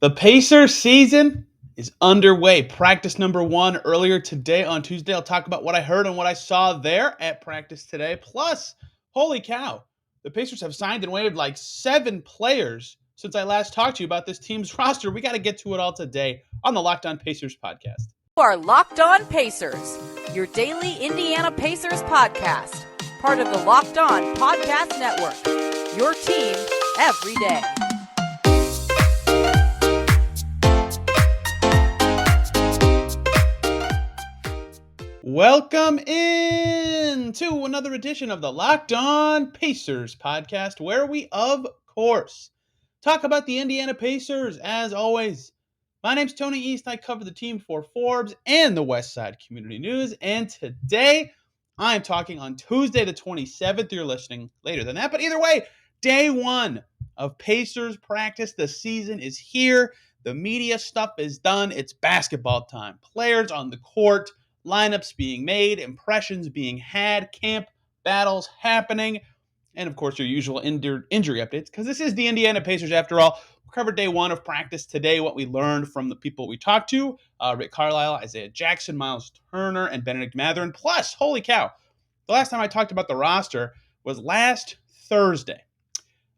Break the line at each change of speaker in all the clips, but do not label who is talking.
The Pacers season is underway. Practice number 1 earlier today on Tuesday. I'll talk about what I heard and what I saw there at practice today. Plus, holy cow, the Pacers have signed and waived like 7 players since I last talked to you about this team's roster. We got to get to it all today on the Locked On Pacers podcast.
You are Locked On Pacers, your daily Indiana Pacers podcast, part of the Locked On Podcast Network, your team every day.
Welcome in to another edition of the Locked On Pacers podcast, where we, of course, talk about the Indiana Pacers. As always, my name's Tony East. I cover the team for Forbes and the West Side Community News. And today, I'm talking on Tuesday the 27th. You're listening later than that. But either way, day 1 of Pacers practice. The season is here. The media stuff is done. It's basketball time. Players on the court. Lineups being made, impressions being had, camp battles happening, and of course your usual injury updates, because this is the Indiana Pacers after all. We'll cover day 1 of practice today, what we learned from the people we talked to, Rick Carlisle, Isaiah Jackson, Miles Turner, and Benedict Mathurin. Plus, holy cow, the last time I talked about the roster was last Thursday,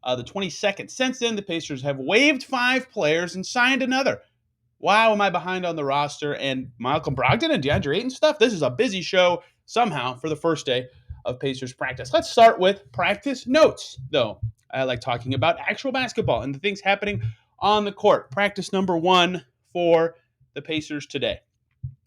the 22nd. Since then, the Pacers have waived 5 players and signed another. Wow, am I behind on the roster? And Malcolm Brogdon and DeAndre Ayton stuff. This is a busy show somehow for the first day of Pacers practice. Let's start with practice notes, though. I like talking about actual basketball and the things happening on the court. Practice number 1 for the Pacers today.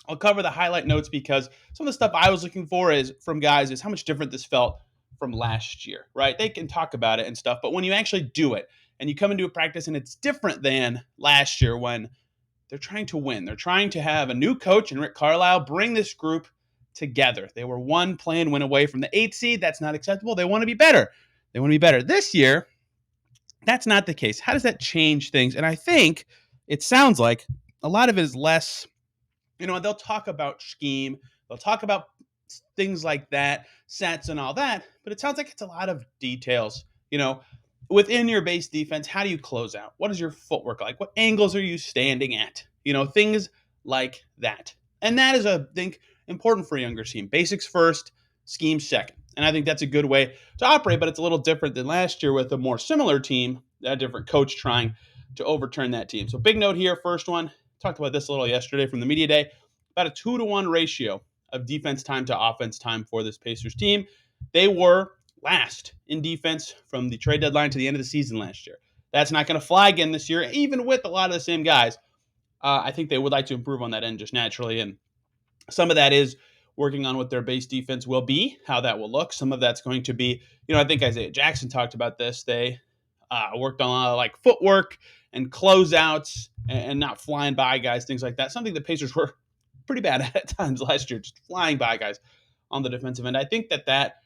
I'll cover the highlight notes because some of the stuff I was looking for from guys is how much different this felt from last year, right? They can talk about it and stuff, but when you actually do it and you come into a practice and it's different than last year when they're trying to win. They're trying to have a new coach and Rick Carlisle bring this group together. They were one play-in win away from the 8th seed. That's not acceptable. They want to be better. They want to be better. This year, that's not the case. How does that change things? And I think it sounds like a lot of it is less, they'll talk about scheme. They'll talk about things like that, sets and all that. But it sounds like it's a lot of details, within your base defense. How do you close out? What is your footwork like? What angles are you standing at? Things like that. And that is, I think, important for a younger team. Basics first, scheme second. And I think that's a good way to operate, but it's a little different than last year with a more similar team, a different coach trying to overturn that team. So big note here, first one, talked about this a little yesterday from the media day, about a 2-to-1 ratio of defense time to offense time for this Pacers team. They were last in defense from the trade deadline to the end of the season last year. That's not going to fly again this year, even with a lot of the same guys. I think they would like to improve on that end just naturally, and some of that is working on what their base defense will be, how that will look. Some of that's going to be, I think Isaiah Jackson talked about this. They worked on a lot of like footwork and closeouts and not flying by guys, things like that. Something the Pacers were pretty bad at times last year, just flying by guys on the defensive end. I think that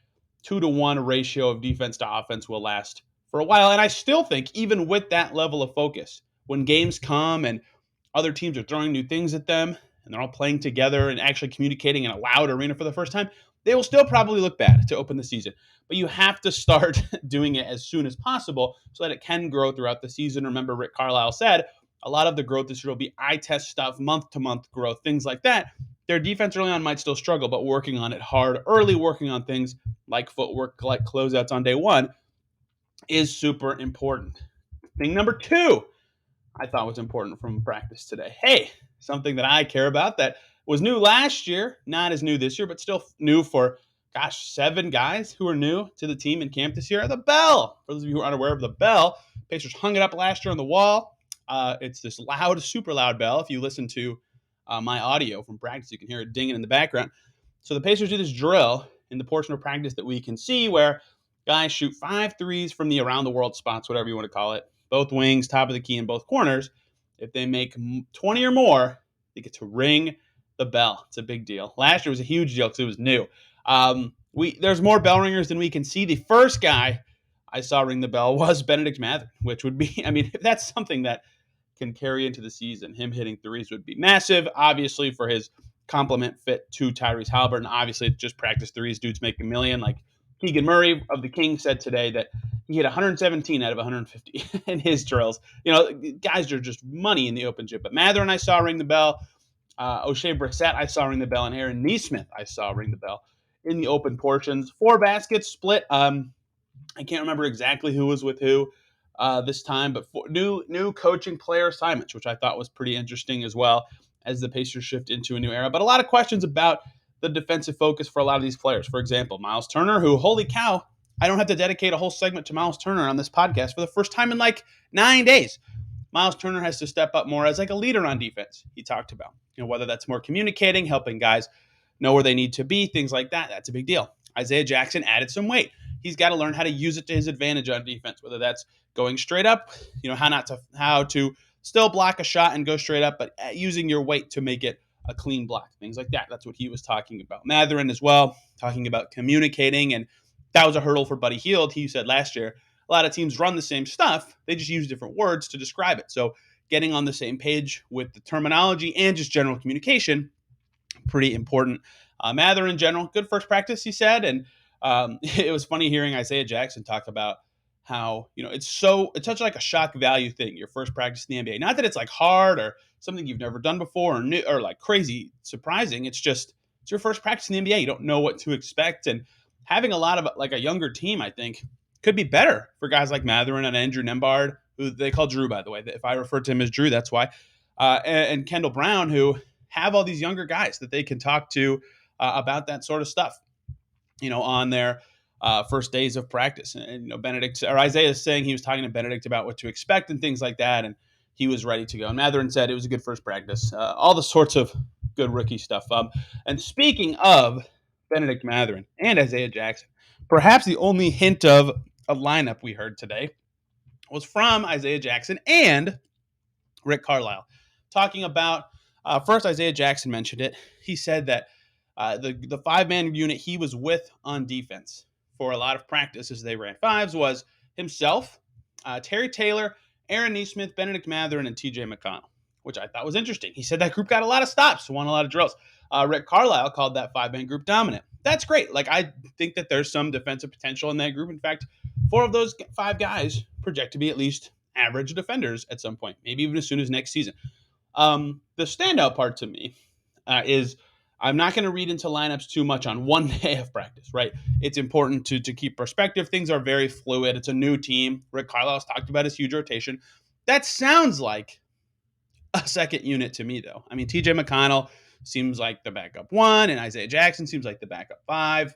2-to-1 ratio of defense to offense will last for a while. And I still think even with that level of focus, when games come and other teams are throwing new things at them and they're all playing together and actually communicating in a loud arena for the first time, they will still probably look bad to open the season. But you have to start doing it as soon as possible so that it can grow throughout the season. Remember, Rick Carlisle said a lot of the growth this year will be eye test stuff, month-to-month growth, things like that. Their defense early on might still struggle, but working on it hard early, working on things like footwork, like closeouts on day 1 is super important. Thing number 2 I thought was important from practice today. Hey, something that I care about that was new last year, not as new this year, but still new for, 7 guys who are new to the team in camp this year. The bell. For those of you who are unaware of the bell, Pacers hung it up last year on the wall. It's this loud, super loud bell. If you listen to my audio from practice, you can hear it dinging in the background. So the Pacers do this drill in the portion of practice that we can see where guys shoot 5 threes from the around the world spots, whatever you want to call it, both wings, top of the key, and both corners. If they make 20 or more, they get to ring the bell. It's a big deal. Last year was a huge deal because it was new. There's more bell ringers than we can see. The first guy I saw ring the bell was Benedict Mathurin, which would be, if that's something that can carry into the season, him hitting threes would be massive. Obviously, for his complement fit to Tyrese Haliburton. Obviously, it's just practice threes. Dudes make a million. Like Keegan Murray of the Kings said today that He hit 117 out of 150 in his drills. You know, guys are just money in the open gym. But Mathurin, I saw ring the bell. O'Shea Brissett, I saw ring the bell. And Aaron Neesmith, I saw ring the bell in the open portions. 4 baskets split. I can't remember exactly who was with who this time, but new coaching player assignments, which I thought was pretty interesting as well as the Pacers shift into a new era. But a lot of questions about the defensive focus for a lot of these players. For example, Miles Turner, who, holy cow, I don't have to dedicate a whole segment to Miles Turner on this podcast for the first time in like 9 days. Miles Turner has to step up more as like a leader on defense. He talked about, whether that's more communicating, helping guys know where they need to be, things like that. That's a big deal. Isaiah Jackson added some weight. He's got to learn how to use it to his advantage on defense, whether that's going straight up, how to still block a shot and go straight up, but using your weight to make it a clean block, things like that. That's what he was talking about. Mathurin as well, talking about communicating, and that was a hurdle for Buddy Hield. He said last year, a lot of teams run the same stuff. They just use different words to describe it. So getting on the same page with the terminology and just general communication, pretty important. Mather in general, good first practice, he said. And it was funny hearing Isaiah Jackson talk about how, it's such like a shock value thing, your first practice in the NBA. Not that it's like hard or something you've never done before or new or like crazy surprising. It's your first practice in the NBA. You don't know what to expect. And having a lot of like a younger team, I think, could be better for guys like Mathurin and Andrew Nembhard, who they call Drew, by the way. If I refer to him as Drew, that's why. And Kendall Brown, who have all these younger guys that they can talk to about that sort of stuff, on their first days of practice. And, Benedict or Isaiah is saying he was talking to Benedict about what to expect and things like that. And he was ready to go. And Mathurin said it was a good first practice. All the sorts of good rookie stuff. And speaking of Benedict Mathurin and Isaiah Jackson, perhaps the only hint of a lineup we heard today was from Isaiah Jackson and Rick Carlisle, talking about first Isaiah Jackson mentioned it. He said that the 5-man unit he was with on defense for a lot of practice as they ran fives was himself, Terry Taylor, Aaron Neesmith, Benedict Mathurin, and TJ McConnell, which I thought was interesting. He said that group got a lot of stops, won a lot of drills. Rick Carlisle called that 5-man group dominant. That's great. Like, I think that there's some defensive potential in that group. In fact, 4 of those 5 guys project to be at least average defenders at some point, maybe even as soon as next season. The standout part to me is I'm not going to read into lineups too much on one day of practice, right? It's important to keep perspective. Things are very fluid. It's a new team. Rick Carlisle's talked about his huge rotation. That sounds like a second unit to me, though. I mean, TJ McConnell seems like the backup 1, and Isaiah Jackson seems like the backup 5.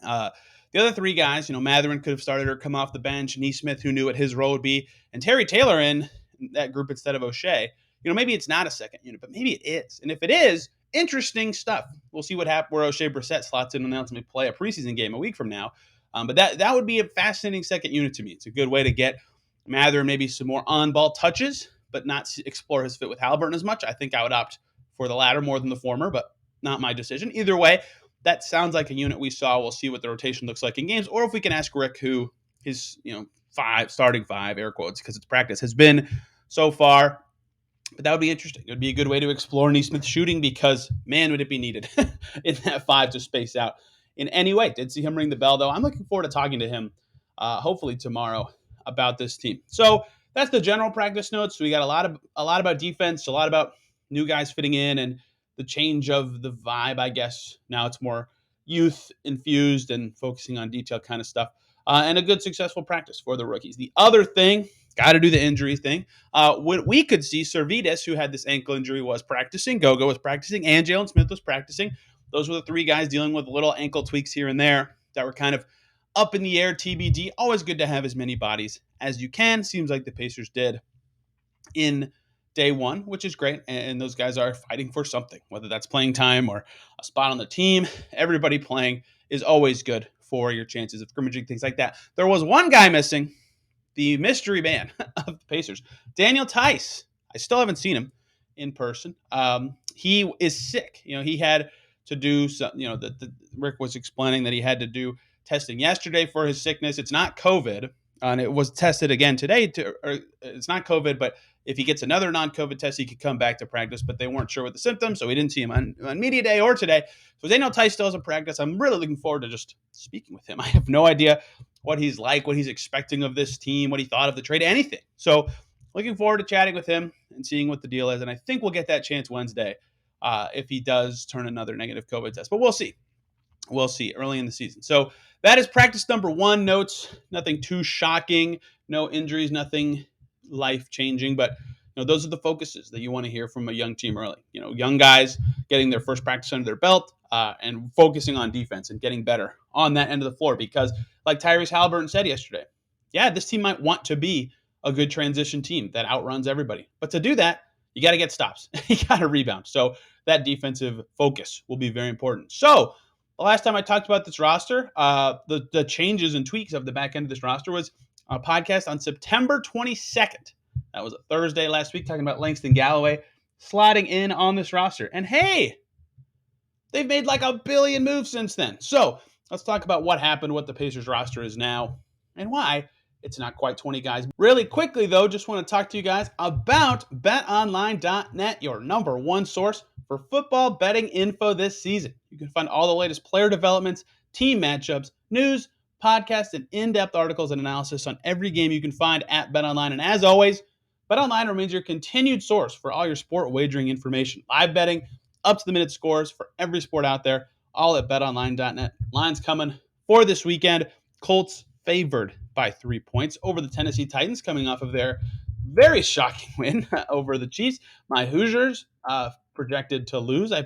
The other 3 guys, Mathurin could have started or come off the bench. Neesmith, who knew what his role would be, and Terry Taylor in that group instead of O'Shea. Maybe it's not a second unit, but maybe it is. And if it is, interesting stuff. We'll see what happens where O'Shea Brissett slots in and ultimately play a preseason game a week from now. But that would be a fascinating second unit to me. It's a good way to get Mathurin maybe some more on-ball touches, but not explore his fit with Halliburton as much. I think I would opt for the latter more than the former, but not my decision. Either way, that sounds like a unit we saw. We'll see what the rotation looks like in games, or if we can ask Rick who his starting 5 air quotes because it's practice has been so far. But that would be interesting. It would be a good way to explore Neesmith's shooting because, man, would it be needed in that 5 to space out in any way. Did see him ring the bell, though. I'm looking forward to talking to him hopefully tomorrow about this team. So that's the general practice notes. We got a lot about defense, a lot about new guys fitting in and the change of the vibe, I guess. Now it's more youth infused and focusing on detail kind of stuff. And a good successful practice for the rookies. The other thing, got to do the injury thing. What we could see, Servidis, who had this ankle injury, was practicing. Gogo was practicing, and Jalen Smith was practicing. Those were the 3 guys dealing with little ankle tweaks here and there that were kind of up in the air, TBD. Always good to have as many bodies as you can. Seems like the Pacers did in day 1, which is great. And those guys are fighting for something, whether that's playing time or a spot on the team. Everybody playing is always good for your chances of scrimmaging, things like that. There was one guy missing, the mystery man of the Pacers, Daniel Tice. I still haven't seen him in person. He is sick. He had to do some, Rick was explaining that he had to do testing yesterday for his sickness. It's not COVID, and it was tested again today. It's not COVID, but if he gets another non-COVID test, he could come back to practice, but they weren't sure what the symptoms, so we didn't see him on media day or today. So Daniel Tice still has a practice. I'm really looking forward to just speaking with him. I have no idea what he's like, what he's expecting of this team, what he thought of the trade, anything. So looking forward to chatting with him and seeing what the deal is. And I think we'll get that chance Wednesday if he does turn another negative COVID test. But we'll see. We'll see early in the season. So that is practice number 1. Notes, nothing too shocking, no injuries, nothing life changing, but those are the focuses that you want to hear from a young team early. Young guys getting their first practice under their belt and focusing on defense and getting better on that end of the floor. Because, like Tyrese Halliburton said yesterday, yeah, this team might want to be a good transition team that outruns everybody, but to do that, you got to get stops. You got to rebound. So that defensive focus will be very important. So the last time I talked about this roster, the changes and tweaks of the back end of this roster was a podcast on September 22nd. That was a Thursday last week, talking about Langston Galloway sliding in on this roster. And hey, they've made like a billion moves since then. So let's talk about what happened, what the Pacers roster is now, and why it's not quite 20 guys. Really quickly, though, just want to talk to you guys about BetOnline.net, your number one source for football betting info this season. You can find all the latest player developments, team matchups, news, podcasts, and in-depth articles and analysis on every game you can find at BetOnline. And as always, BetOnline remains your continued source for all your sport wagering information, live betting, up-to-the-minute scores for every sport out there, all at BetOnline.net. Lines coming for this weekend. Colts favored by 3 points over the Tennessee Titans, coming off of their very shocking win over the Chiefs. My Hoosiers projected to lose. I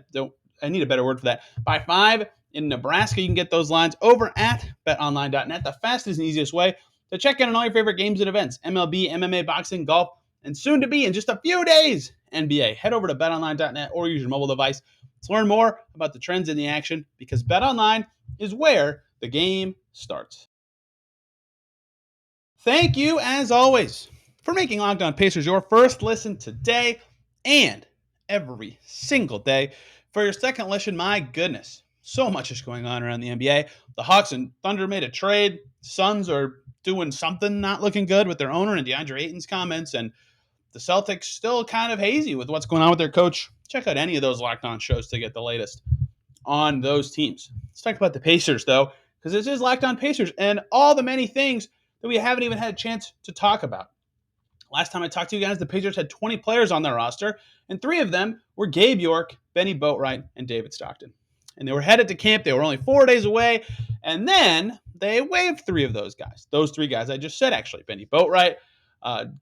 need a better word for that. By 5 in Nebraska. You can get those lines over at betonline.net, the fastest and easiest way to check in on all your favorite games and events: MLB, MMA, boxing, golf, and soon to be in just a few days, NBA. Head over to betonline.net or use your mobile device to learn more about the trends in the action, because BetOnline is where the game starts. Thank you, as always, for making Locked On Pacers your first listen today and every single day. For your second listen, my goodness, so much is going on around the NBA. The Hawks and Thunder made a trade. Suns are doing something not looking good with their owner and DeAndre Ayton's comments, and the Celtics still kind of hazy with what's going on with their coach. Check out any of those Locked On shows to get the latest on those teams. Let's talk about the Pacers, though, because this is Locked On Pacers and all the many things that we haven't even had a chance to talk about. Last time I talked to you guys, the Pacers had 20 players on their roster, and 3 of them were Gabe York, Benny Boatwright, and David Stockton. And they were headed to camp. They were only 4 days away, and then they waived 3 of those guys. Those 3 guys I just said, actually, Benny Boatwright,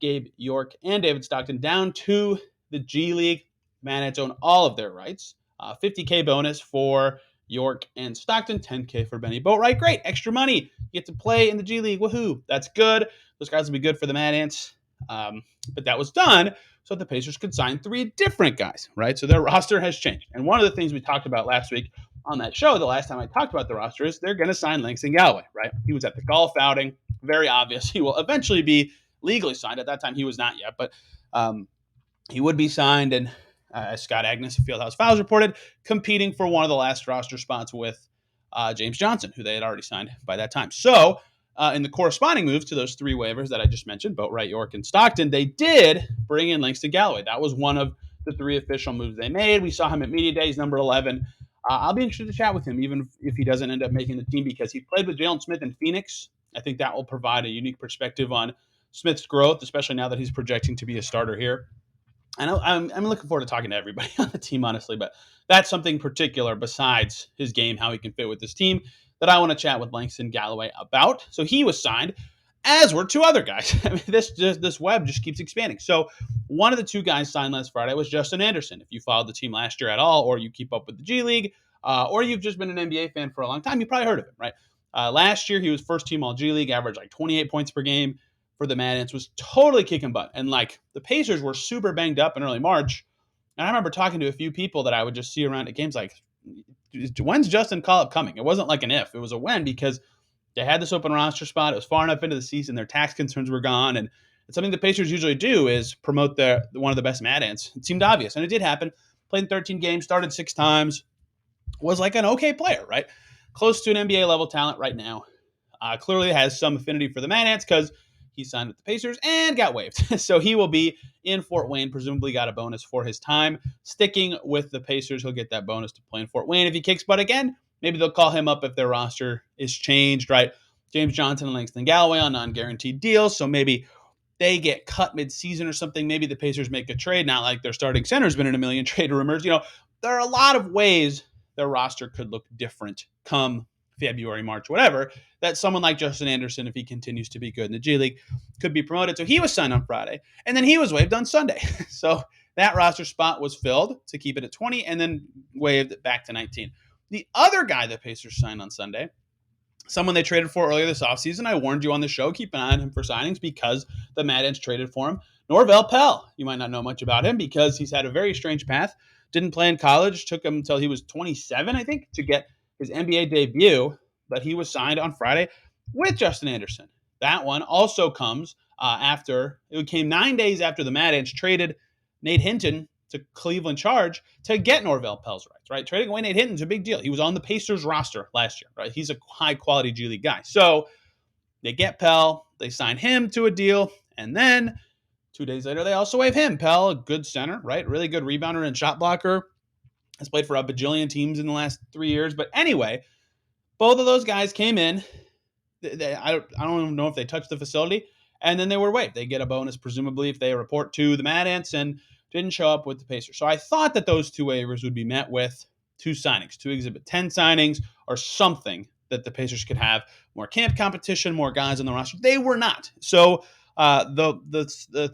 Gabe York, and David Stockton, down to the G League. Manage own all of their rights. $50K bonus for York and Stockton, $10K for Benny Boatwright. Great, extra money. You get to play in the G League. Woohoo! That's good. Those guys will be good for the Mad Ants. But that was done so the Pacers could sign 3 different guys, right? So their roster has changed. And one of the things we talked about last week on that show, the last time I talked about the roster, is they're going to sign Langston Galloway, right? He was at the golf outing. Very obvious. He will eventually be legally signed. At that time, he was not yet, but he would be signed. And as Scott Agnes of Fieldhouse Files reported, competing for one of the last roster spots with James Johnson, who they had already signed by that time. So in the corresponding moves to those 3 waivers that I just mentioned, Boatwright, York, and Stockton, they did bring in Langston Galloway. That was one of the 3 official moves they made. We saw him at Media Days, number 11. I'll be interested to chat with him, even if he doesn't end up making the team, because he played with Jalen Smith in Phoenix. I think that will provide a unique perspective on Smith's growth, especially now that he's projecting to be a starter here. I know I'm looking forward to talking to everybody on the team, honestly, but that's something particular besides his game, how he can fit with this team, that I want to chat with Langston Galloway about. So he was signed, as were 2 other guys. I mean, this web just keeps expanding. So one of the 2 guys signed last Friday was Justin Anderson. If you followed the team last year at all, or you keep up with the G League, or you've just been an NBA fan for a long time, you probably heard of him, right? Last year, he was first team All G League, averaged like 28 points per game for the Mad Ants, was totally kicking butt. And like the Pacers were super banged up in early March. And I remember talking to a few people that I would just see around at games like, when's Justin Call-Up coming? It wasn't like an if, it was a when, because they had this open roster spot. It was far enough into the season. Their tax concerns were gone. And it's something the Pacers usually do, is promote one of the best Mad Ants. It seemed obvious. And it did happen. Played in 13 games, started 6 times, was like an okay player, right? Close to an NBA level talent right now. Clearly has some affinity for the Mad Ants, because he signed with the Pacers and got waived. So he will be in Fort Wayne, presumably got a bonus for his time sticking with the Pacers. He'll get that bonus to play in Fort Wayne. If he kicks butt again, maybe they'll call him up if their roster is changed, right? James Johnson and Langston Galloway on non-guaranteed deals, so maybe they get cut mid-season or something. Maybe the Pacers make a trade. Not like their starting center's been in a million trade rumors. There are a lot of ways their roster could look different come February, March, whatever, that someone like Justin Anderson, if he continues to be good in the G League, could be promoted. So he was signed on Friday, and then he was waived on Sunday. So that roster spot was filled to keep it at 20 and then waived back to 19. The other guy the Pacers signed on Sunday, someone they traded for earlier this offseason. I warned you on the show, keep an eye on him for signings because the Mad Ants traded for him. Norvel Pelle. You might not know much about him because he's had a very strange path. Didn't play in college. Took him until he was 27, I think, to get his NBA debut. But he was signed on Friday with Justin Anderson. That one also comes it came 9 days after the Mad Ants traded Nate Hinton to Cleveland Charge to get Norvel Pelle's rights, right? Trading away Nate Hinton's a big deal. He was on the Pacers roster last year, right? He's a high-quality G League guy. So they get Pelle, they sign him to a deal, and then 2 days later, they also waive him. Pelle, a good center, right? Really good rebounder and shot blocker. Has played for a bajillion teams in the last 3 years. But anyway, both of those guys came in. I don't even know if they touched the facility, and then they were waived. They get a bonus, presumably, if they report to the Mad Ants and didn't show up with the Pacers. So I thought that those two waivers would be met with two signings, two Exhibit 10 signings, or something that the Pacers could have more camp competition, more guys on the roster. They were not. So the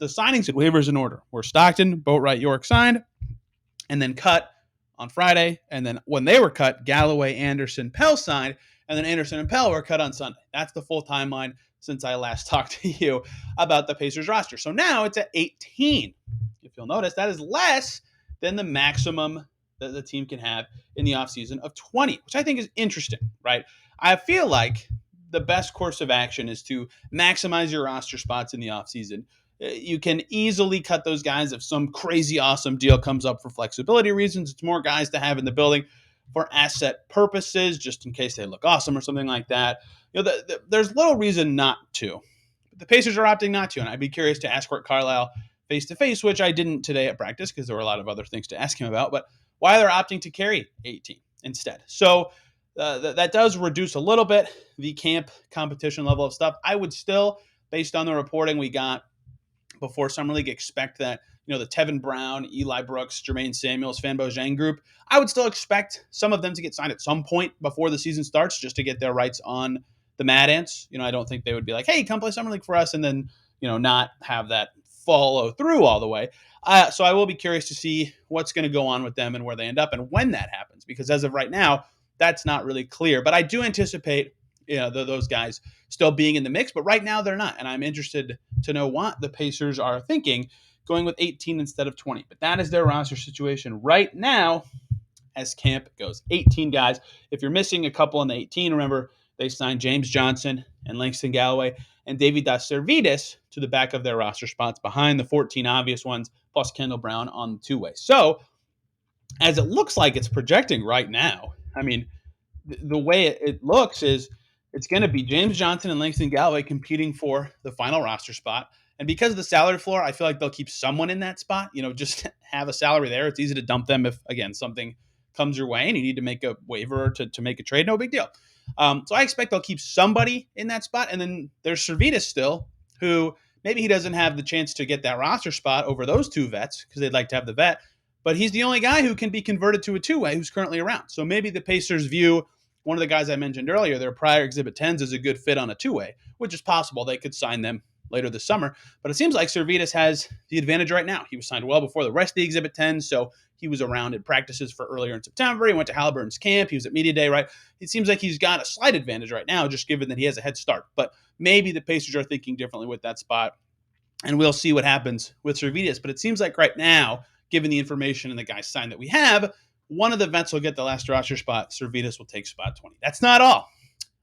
signings and waivers in order were Stockton, Boatwright, York signed, and then cut on Friday. And then when they were cut, Galloway, Anderson, Pelle signed, and then Anderson and Pelle were cut on Sunday. That's the full timeline since I last talked to you about the Pacers roster. So now it's at 18. If you'll notice, that is less than the maximum that the team can have in the offseason of 20, which I think is interesting, right? I feel like the best course of action is to maximize your roster spots in the offseason. You can easily cut those guys if some crazy awesome deal comes up for flexibility reasons. It's more guys to have in the building for asset purposes, just in case they look awesome or something like that. There's little reason not to. The Pacers are opting not to, and I'd be curious to ask Rick Carlisle face-to-face, which I didn't today at practice because there were a lot of other things to ask him about, but why they're opting to carry 18 instead. So that does reduce a little bit the camp competition level of stuff. I would still, based on the reporting we got before Summer League, expect that the Tevin Brown, Eli Brooks, Jermaine Samuels, Fanbo Zhang group, I would still expect some of them to get signed at some point before the season starts just to get their rights on the Mad Ants. I don't think they would be like, hey, come play Summer League for us, and then, not have that follow through all the way. So I will be curious to see what's going to go on with them and where they end up and when that happens, because as of right now, that's not really clear. But I do anticipate those guys still being in the mix, but right now they're not. And I'm interested to know what the Pacers are thinking going with 18 instead of 20. But that is their roster situation right now as camp goes. 18 guys. If you're missing a couple on the 18, remember they signed James Johnson and Langston Galloway and David Das Servidis to the back of their roster spots behind the 14 obvious ones, plus Kendall Brown on the two-way. So as it looks like it's projecting right now, I mean, the way it looks is it's going to be James Johnson and Langston Galloway competing for the final roster spot. And because of the salary floor, I feel like they'll keep someone in that spot. Just have a salary there. It's easy to dump them if, again, something comes your way and you need to make a waiver to make a trade. No big deal. So I expect they'll keep somebody in that spot. And then there's Servidis still, who maybe he doesn't have the chance to get that roster spot over those two vets because they'd like to have the vet. But he's the only guy who can be converted to a two-way who's currently around. So maybe the Pacers view one of the guys I mentioned earlier, their prior Exhibit 10s, as a good fit on a two-way, which is possible. They could sign them later this summer. But it seems like Servidis has the advantage right now. He was signed well before the rest of the Exhibit 10s, so he was around in practices for earlier in September. He went to Halliburton's camp. He was at Media Day, right? It seems like he's got a slight advantage right now, just given that he has a head start. But maybe the Pacers are thinking differently with that spot, and we'll see what happens with Servidis. But it seems like right now, given the information and the guys signed that we have, one of the vets will get the last roster spot. Servidis will take spot 20. That's not all.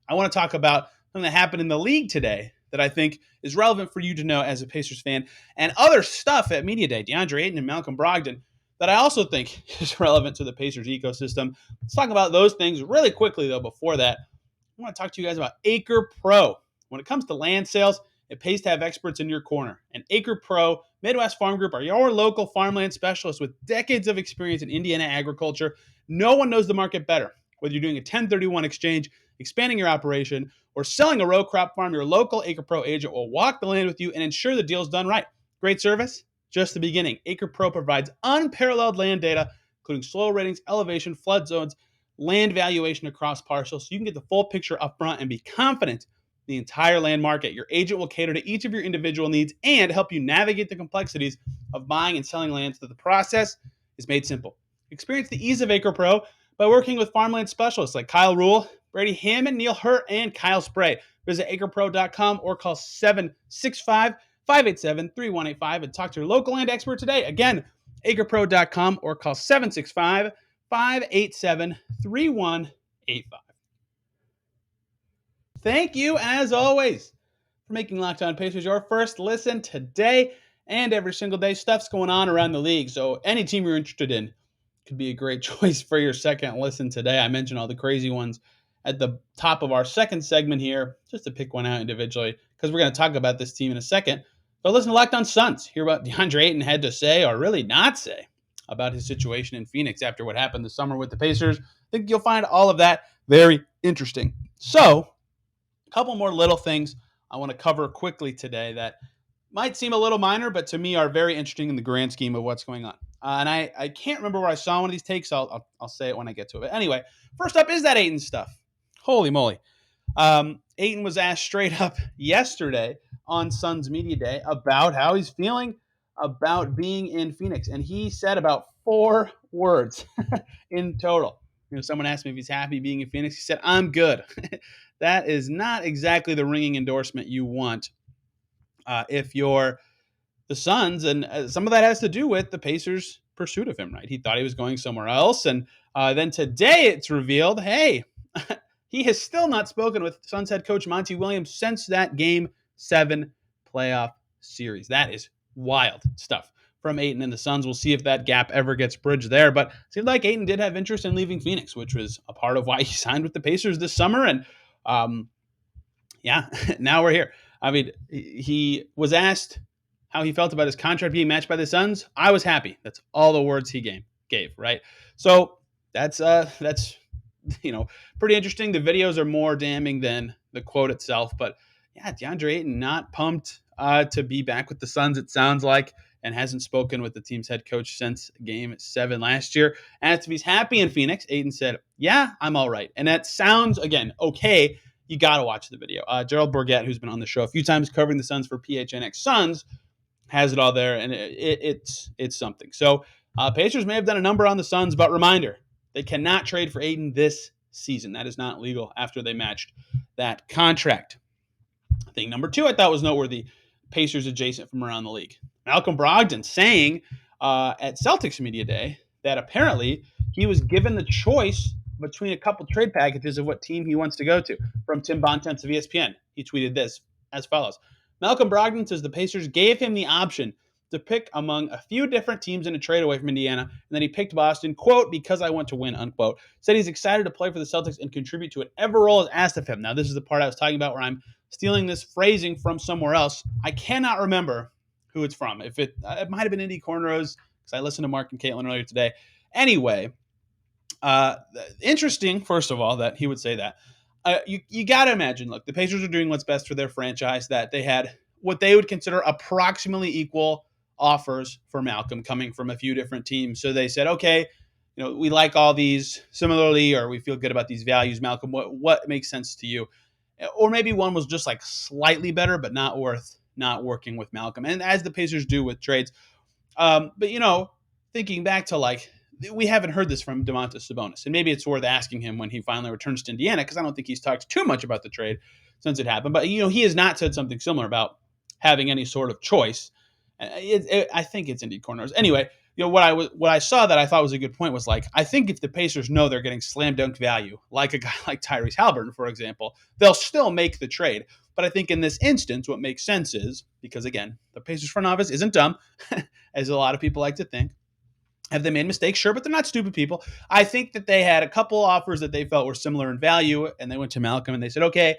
I want to talk about something that happened in the league today that I think is relevant for you to know as a Pacers fan, and other stuff at Media Day, DeAndre Ayton and Malcolm Brogdon, that I also think is relevant to the Pacers ecosystem. Let's talk about those things really quickly, though. Before that, I want to talk to you guys about Acre Pro. When it comes to land sales, it pays to have experts in your corner. And Acre Pro, Midwest Farm Group, are your local farmland specialists with decades of experience in Indiana agriculture. No one knows the market better. Whether you're doing a 1031 exchange, expanding your operation, or selling a row crop farm, your local Acre Pro agent will walk the land with you and ensure the deal's done right. Great service? Just the beginning. Acre Pro provides unparalleled land data, including soil ratings, elevation, flood zones, land valuation across parcels, so you can get the full picture up front and be confident in the entire land market. Your agent will cater to each of your individual needs and help you navigate the complexities of buying and selling land so that the process is made simple. Experience the ease of Acre Pro by working with farmland specialists like Kyle Rule, Brady Hammond, Neil Hurt, and Kyle Spray. Visit acrepro.com or call 765 587 3185 and talk to your local land expert today. Again, acrepro.com or call 765 587 3185. Thank you, as always, for making Locked On Pacers your first listen today and every single day. Stuff's going on around the league, so any team you're interested in could be a great choice for your second listen today. I mentioned all the crazy ones at the top of our second segment here, just to pick one out individually, because we're going to talk about this team in a second. But listen to Locked On Suns. Hear what DeAndre Ayton had to say, or really not say, about his situation in Phoenix after what happened this summer with the Pacers. I think you'll find all of that very interesting. So, a couple more little things I want to cover quickly today that might seem a little minor, but to me are very interesting in the grand scheme of what's going on. And I can't remember where I saw one of these takes. So I'll say it when I get to it. But anyway, first up is that Ayton stuff. Holy moly. Ayton was asked straight up yesterday on Suns Media Day about how he's feeling about being in Phoenix. And he said about 4 words in total. Someone asked me if he's happy being in Phoenix. He said, "I'm good." That is not exactly the ringing endorsement you want if you're the Suns, and some of that has to do with the Pacers' pursuit of him, right? He thought he was going somewhere else, and then today it's revealed, hey, he has still not spoken with Suns head coach Monty Williams since that Game 7 playoff series. That is wild stuff from Ayton and the Suns. We'll see if that gap ever gets bridged there, but it seemed like Ayton did have interest in leaving Phoenix, which was a part of why he signed with the Pacers this summer, and yeah, now we're here. I mean, he was asked how he felt about his contract being matched by the Suns. I was happy. That's all the words he gave, right? So that's pretty interesting. The videos are more damning than the quote itself, but yeah, DeAndre Ayton not pumped to be back with the Suns, it sounds like, and hasn't spoken with the team's head coach since Game 7 last year. Asked if he's happy in Phoenix, Ayton said, "Yeah, I'm all right." And that sounds, again, okay. You got to watch the video. Gerald Bourguet, who's been on the show a few times covering the Suns for PHNX Suns, has it all there, and it's something. So Pacers may have done a number on the Suns, but reminder, they cannot trade for Ayton this season. That is not legal after they matched that contract. Thing number 2 I thought was noteworthy, Pacers adjacent from around the league. Malcolm Brogdon saying at Celtics Media Day that apparently he was given the choice between a couple trade packages of what team he wants to go to from Tim Bontemps of ESPN. He tweeted this as follows. Malcolm Brogdon says the Pacers gave him the option to pick among a few different teams in a trade away from Indiana, and then he picked Boston, quote, "because I want to win," unquote. Said he's excited to play for the Celtics and contribute to whatever role is asked of him. Now, this is the part I was talking about where I'm stealing this phrasing from somewhere else. I cannot remember who it's from. If it might have been Indy Cornrows, because I listened to Mark and Caitlin earlier today. Anyway, interesting, first of all, that he would say that. You got to imagine, look, the Pacers are doing what's best for their franchise, that they had what they would consider approximately equal offers for Malcolm coming from a few different teams. So they said, okay, we like all these similarly, or we feel good about these values. Malcolm, what makes sense to you? Or maybe one was just like slightly better, but not worth not working with Malcolm. And as the Pacers do with trades. But, thinking back to we haven't heard this from Domantas Sabonis, and maybe it's worth asking him when he finally returns to Indiana, because I don't think he's talked too much about the trade since it happened. But, he has not said something similar about having any sort of choice. I think it's Indy Corners. Anyway, what I saw that I thought was a good point was I think if the Pacers know they're getting slam dunk value, like a guy like Tyrese Halliburton, for example, they'll still make the trade. But I think in this instance, what makes sense is, because again, the Pacers front office isn't dumb, as a lot of people like to think. Have they made mistakes? Sure, but they're not stupid people. I think that they had a couple offers that they felt were similar in value, and they went to Malcolm and they said, okay,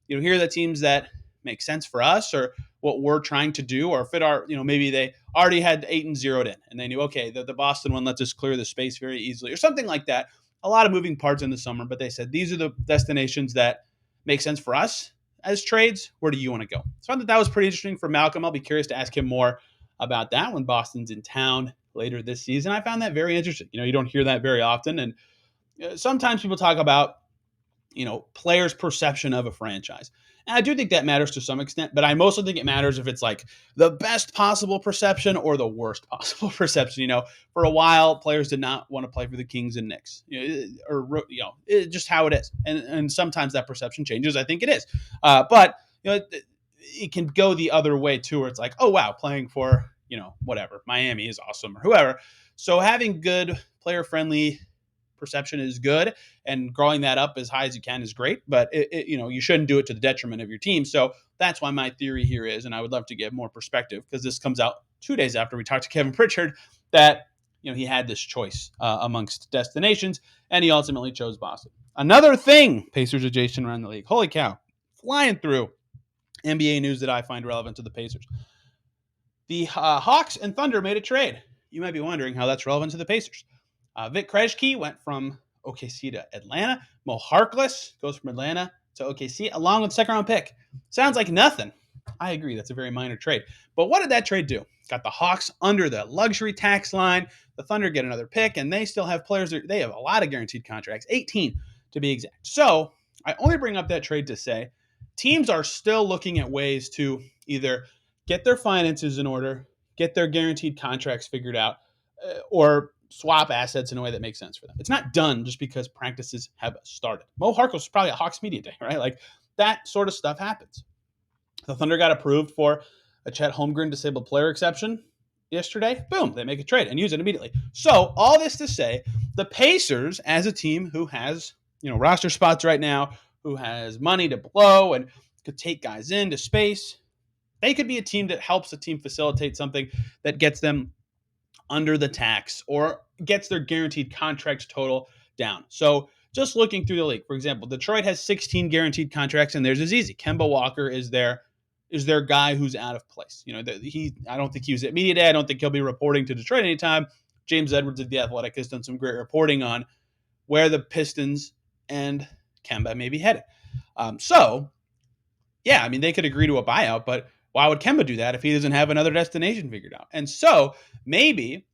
here are the teams that make sense for us, or what we're trying to do, or fit our, maybe they already had Ayton zeroed in and they knew, okay, the Boston one lets us clear the space very easily, or something like that. a lot of moving parts in the summer, but they said these are the destinations that make sense for us as trades. Where do you want to go? So I thought that was pretty interesting for Malcolm. I'll be curious to ask him more about that when Boston's in town later this season. I found that very interesting. You don't hear that very often. And sometimes people talk about players' perception of a franchise. And I do think that matters to some extent, but I mostly think it matters if it's like the best possible perception or the worst possible perception. For a while, players did not want to play for the Kings and Knicks, it's just how it is. And sometimes that perception changes. I think it is, but it can go the other way too, where it's like, oh wow, playing for whatever Miami is awesome or whoever. So having good player friendly perception is good, and growing that up as high as you can is great, but you shouldn't do it to the detriment of your team. So that's why my theory here is, and I would love to get more perspective because this comes out 2 days after we talked to Kevin Pritchard, that he had this choice amongst destinations, and he ultimately chose Boston. Another thing, Pacers adjacent around the league. Holy cow, flying through NBA news that I find relevant to the Pacers. The Hawks and Thunder made a trade. You might be wondering how that's relevant to the Pacers. Vic Krejci went from OKC to Atlanta. Mo Harkless goes from Atlanta to OKC along with second-round pick. Sounds like nothing. I agree. That's a very minor trade. But what did that trade do? Got the Hawks under the luxury tax line. The Thunder get another pick, and they still have players. They have a lot of guaranteed contracts, 18 to be exact. So I only bring up that trade to say teams are still looking at ways to either get their finances in order, get their guaranteed contracts figured out, or swap assets in a way that makes sense for them. It's not done just because practices have started. Mo Harkless was probably at Hawks Media Day, right? Like that sort of stuff happens. The Thunder got approved for a Chet Holmgren disabled player exception yesterday. Boom, they make a trade and use it immediately. So all this to say, the Pacers, as a team who has roster spots right now, who has money to blow and could take guys into space, they could be a team that helps a team facilitate something that gets them under the tax or gets their guaranteed contracts total down. So just looking through the league, for example, Detroit has 16 guaranteed contracts, and theirs is easy. Kemba Walker is their guy who's out of place. I don't think he was at media day. I don't think he'll be reporting to Detroit anytime. James Edwards of The Athletic has done some great reporting on where the Pistons and Kemba may be headed. They could agree to a buyout, but why would Kemba do that if he doesn't have another destination figured out? And so maybe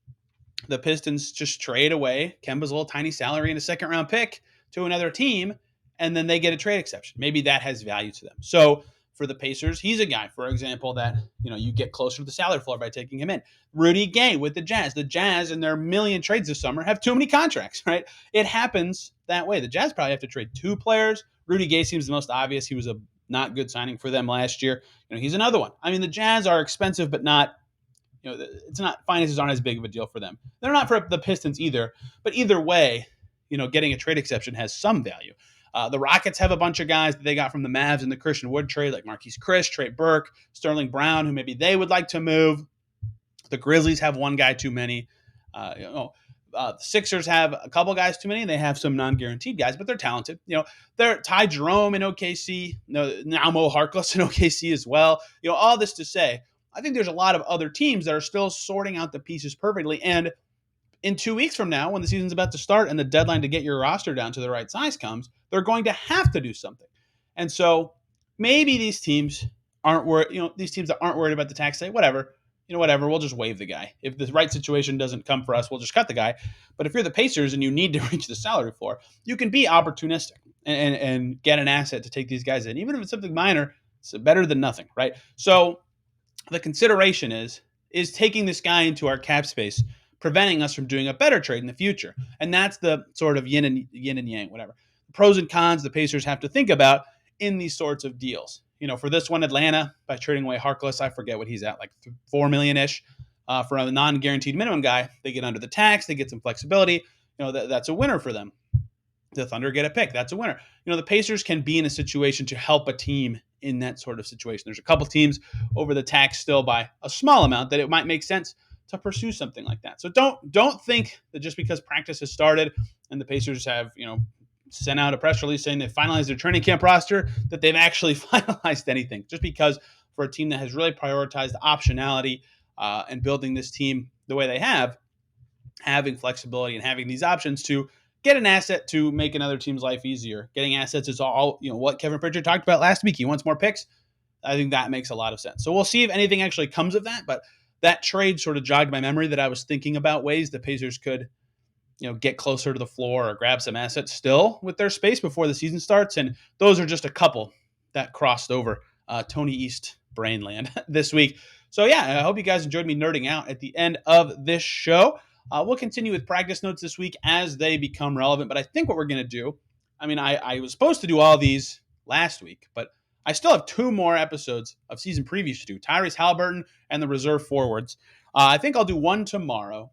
the Pistons just trade away Kemba's little tiny salary and a second-round pick to another team, and then they get a trade exception. Maybe that has value to them. So for the Pacers, he's a guy, for example, that you get closer to the salary floor by taking him in. Rudy Gay with the Jazz. The Jazz, in their million trades this summer, have too many contracts, right? It happens that way. The Jazz probably have to trade 2 players. Rudy Gay seems the most obvious. He was a not good signing for them last year. He's another one. I mean, the Jazz are expensive, but not, it's not, finances aren't as big of a deal for them. They're not for the Pistons either, but either way, getting a trade exception has some value. The Rockets have a bunch of guys that they got from the Mavs in the Christian Wood trade, like Marquise Chris, Trey Burke, Sterling Brown, who maybe they would like to move. The Grizzlies have one guy too many. The Sixers have a couple guys too many, and they have some non-guaranteed guys, but they're talented. They're Ty Jerome in OKC, now Mo Harkless in OKC as well. All this to say, I think there's a lot of other teams that are still sorting out the pieces perfectly. And in 2 weeks from now, when the season's about to start and the deadline to get your roster down to the right size comes, they're going to have to do something. And so maybe these teams aren't worried. These teams that aren't worried about the tax say, whatever, we'll just waive the guy. If the right situation doesn't come for us, we'll just cut the guy. But if you're the Pacers and you need to reach the salary floor, you can be opportunistic and get an asset to take these guys in. Even if it's something minor, it's better than nothing, right? So the consideration is taking this guy into our cap space preventing us from doing a better trade in the future? And that's the sort of yin and yang, whatever. The pros and cons the Pacers have to think about in these sorts of deals. For this one, Atlanta, by trading away Harkless, I forget what he's at, like $4 million-ish for a non-guaranteed minimum guy. They get under the tax, they get some flexibility. That's a winner for them. The Thunder get a pick. That's a winner. The Pacers can be in a situation to help a team in that sort of situation. There's a couple teams over the tax still by a small amount that it might make sense to pursue something like that. So don't think that just because practice has started and the Pacers have, sent out a press release saying they finalized their training camp roster, that they've actually finalized anything. Just because for a team that has really prioritized optionality and building this team the way they have, having flexibility and having these options to get an asset to make another team's life easier. Getting assets is all, what Kevin Pritchard talked about last week. He wants more picks. I think that makes a lot of sense. So we'll see if anything actually comes of that. But that trade sort of jogged my memory that I was thinking about ways the Pacers could, get closer to the floor or grab some assets still with their space before the season starts. And those are just a couple that crossed over Tony East brainland this week. So yeah, I hope you guys enjoyed me nerding out at the end of this show. We'll continue with practice notes this week as they become relevant. But I think what we're going to do, I was supposed to do all these last week, but I still have 2 more episodes of season previews to do. Tyrese Halliburton and the reserve forwards. I think I'll do one tomorrow.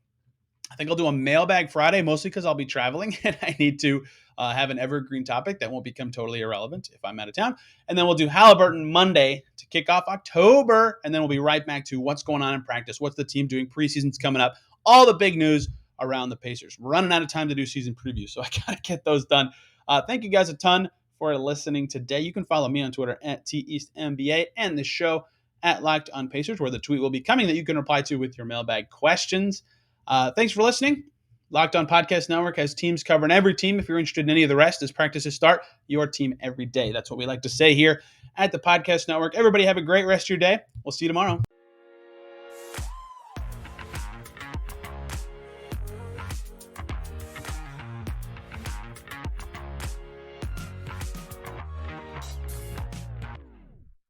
I think I'll do a mailbag Friday, mostly because I'll be traveling and I need to have an evergreen topic that won't become totally irrelevant if I'm out of town. And then we'll do Halliburton Monday to kick off October. And then we'll be right back to what's going on in practice. What's the team doing? Preseason's coming up. All the big news around the Pacers. We're running out of time to do season previews, so I got to get those done. Thank you guys a ton for listening today. You can follow me on Twitter at TEastNBA and the show at Locked on Pacers, where the tweet will be coming that you can reply to with your mailbag questions. Thanks for listening. Locked On Podcast Network has teams covering every team. If you're interested in any of the rest, as practices start, your team every day. That's what we like to say here at the Podcast Network. Everybody have a great rest of your day. We'll see you tomorrow.